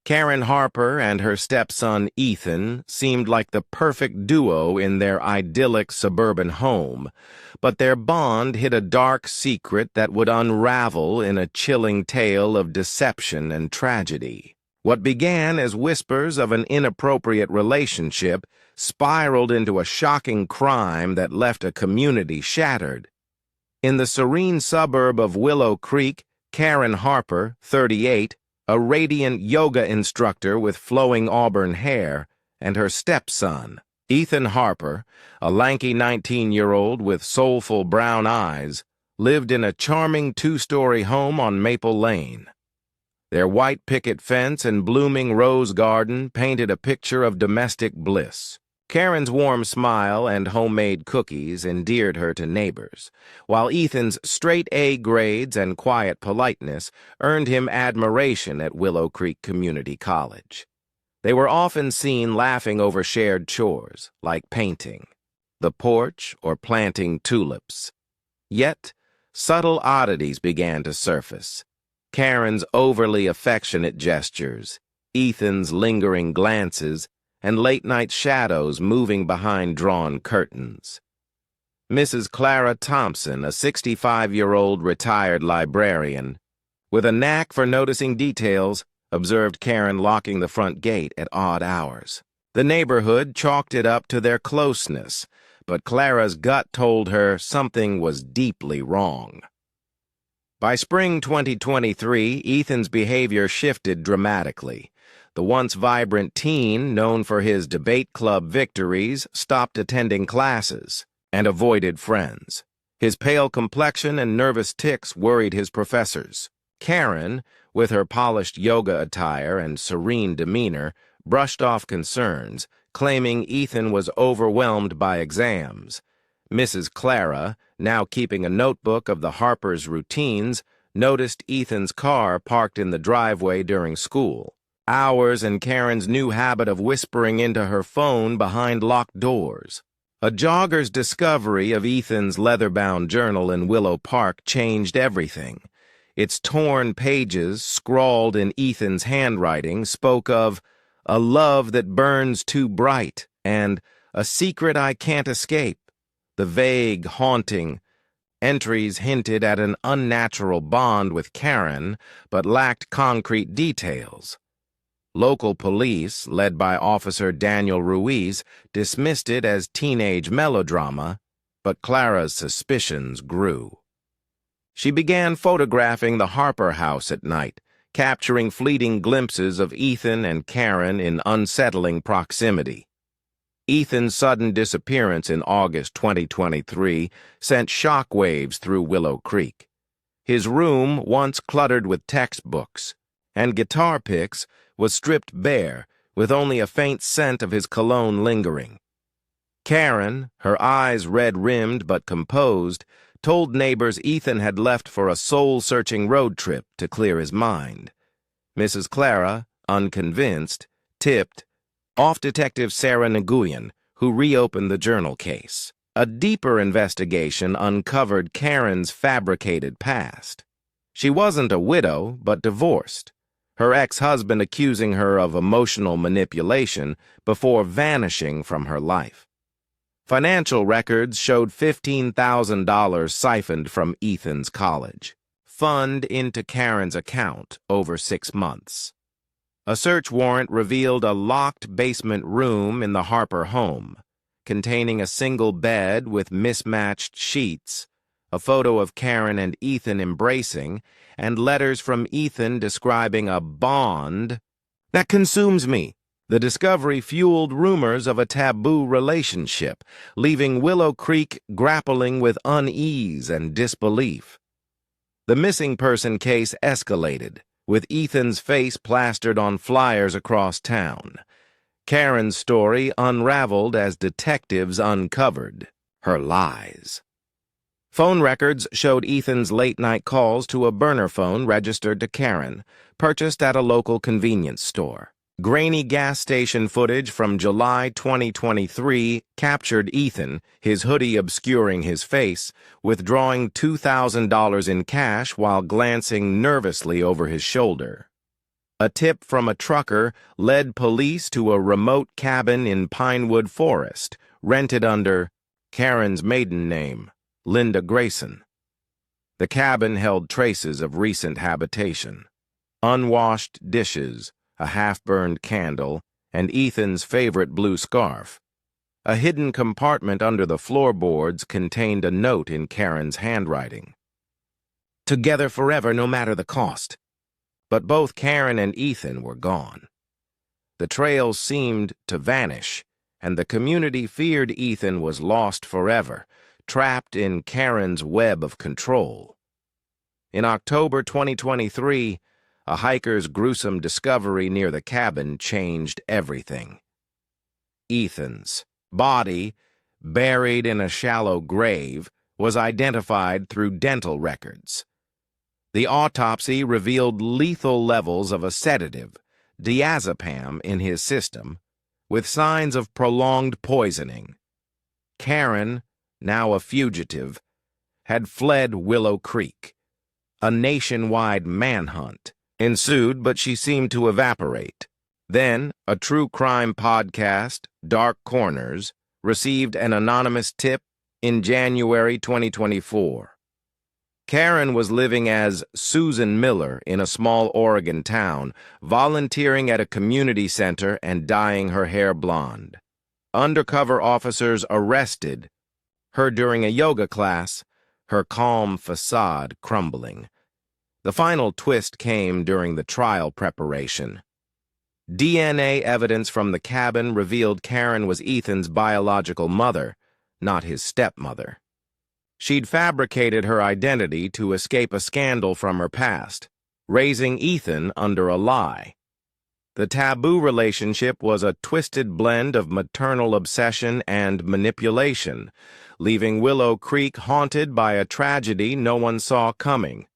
Karen Harper and her stepson Ethan seemed like the perfect duo in their idyllic suburban home, but their bond hid a dark secret that would unravel in a chilling tale of deception and tragedy. What began as whispers of an inappropriate relationship spiraled into a shocking crime that left a community shattered. In the serene suburb of Willow Creek, Karen Harper, 38, a radiant yoga instructor with flowing auburn hair, and her stepson, Ethan Harper, a lanky 19-year-old with soulful brown eyes, lived in a charming two-story home on Maple Lane. Their white picket fence and blooming rose garden painted a picture of domestic bliss. Karen's warm smile and homemade cookies endeared her to neighbors, while Ethan's straight-A grades and quiet politeness earned him admiration at Willow Creek Community College. They were often seen laughing over shared chores, like painting the porch or planting tulips. Yet, subtle oddities began to surface. Karen's overly affectionate gestures, Ethan's lingering glances, and late-night shadows moving behind drawn curtains. Mrs. Clara Thompson, a 65-year-old retired librarian, with a knack for noticing details, observed Karen locking the front gate at odd hours. The neighborhood chalked it up to their closeness, but Clara's gut told her something was deeply wrong. By spring 2023, Ethan's behavior shifted dramatically. The once vibrant teen, known for his debate club victories, stopped attending classes and avoided friends. His pale complexion and nervous tics worried his professors. Karen, with her polished yoga attire and serene demeanor, brushed off concerns, claiming Ethan was overwhelmed by exams. Mrs. Clara, now keeping a notebook of the Harpers' routines, noticed Ethan's car parked in the driveway during school. Hours and Karen's new habit of whispering into her phone behind locked doors. A jogger's discovery of Ethan's leather-bound journal in Willow Park changed everything. Its torn pages, scrawled in Ethan's handwriting, spoke of a love that burns too bright and a secret I can't escape. The vague, haunting entries hinted at an unnatural bond with Karen, but lacked concrete details. Local police, led by Officer Daniel Ruiz, dismissed it as teenage melodrama, but Clara's suspicions grew. She began photographing the Harper house at night, capturing fleeting glimpses of Ethan and Karen in unsettling proximity. Ethan's sudden disappearance in August 2023 sent shockwaves through Willow Creek. His room, once cluttered with textbooks and guitar picks, was stripped bare, with only a faint scent of his cologne lingering. Karen, her eyes red-rimmed but composed, told neighbors Ethan had left for a soul-searching road trip to clear his mind. Mrs. Clara, unconvinced, tipped off Detective Sarah Nguyen, who reopened the journal case. A deeper investigation uncovered Karen's fabricated past. She wasn't a widow, but divorced, her ex-husband accusing her of emotional manipulation before vanishing from her life. Financial records showed $15,000 siphoned from Ethan's college, fund into Karen's account over 6 months. A search warrant revealed a locked basement room in the Harper home, containing a single bed with mismatched sheets, a photo of Karen and Ethan embracing, and letters from Ethan describing a bond that consumes me. The discovery fueled rumors of a taboo relationship, leaving Willow Creek grappling with unease and disbelief. The missing person case escalated, with Ethan's face plastered on flyers across town. Karen's story unraveled as detectives uncovered her lies. Phone records showed Ethan's late-night calls to a burner phone registered to Karen, purchased at a local convenience store. Grainy gas station footage from July 2023 captured Ethan, his hoodie obscuring his face, withdrawing $2,000 in cash while glancing nervously over his shoulder. A tip from a trucker led police to a remote cabin in Pinewood Forest, rented under Karen's maiden name, Linda Grayson. The cabin held traces of recent habitation: unwashed dishes, a half-burned candle, and Ethan's favorite blue scarf. A hidden compartment under the floorboards contained a note in Karen's handwriting: "Together forever, no matter the cost." But both Karen and Ethan were gone. The trails seemed to vanish, and the community feared Ethan was lost forever, trapped in Karen's web of control. In October 2023, a hiker's gruesome discovery near the cabin changed everything. Ethan's body, buried in a shallow grave, was identified through dental records. The autopsy revealed lethal levels of a sedative, diazepam, in his system, with signs of prolonged poisoning. Karen, now a fugitive, had fled Willow Creek. A nationwide manhunt ensued, but she seemed to evaporate. Then, a true crime podcast, Dark Corners, received an anonymous tip in January 2024. Karen was living as Susan Miller in a small Oregon town, volunteering at a community center and dyeing her hair blonde. Undercover officers arrested her during a yoga class, her calm facade crumbling. The final twist came during the trial preparation. DNA evidence from the cabin revealed Karen was Ethan's biological mother, not his stepmother. She'd fabricated her identity to escape a scandal from her past, raising Ethan under a lie. The Taboo relationship was a twisted blend of maternal obsession and manipulation, leaving Willow Creek haunted by a tragedy no one saw coming.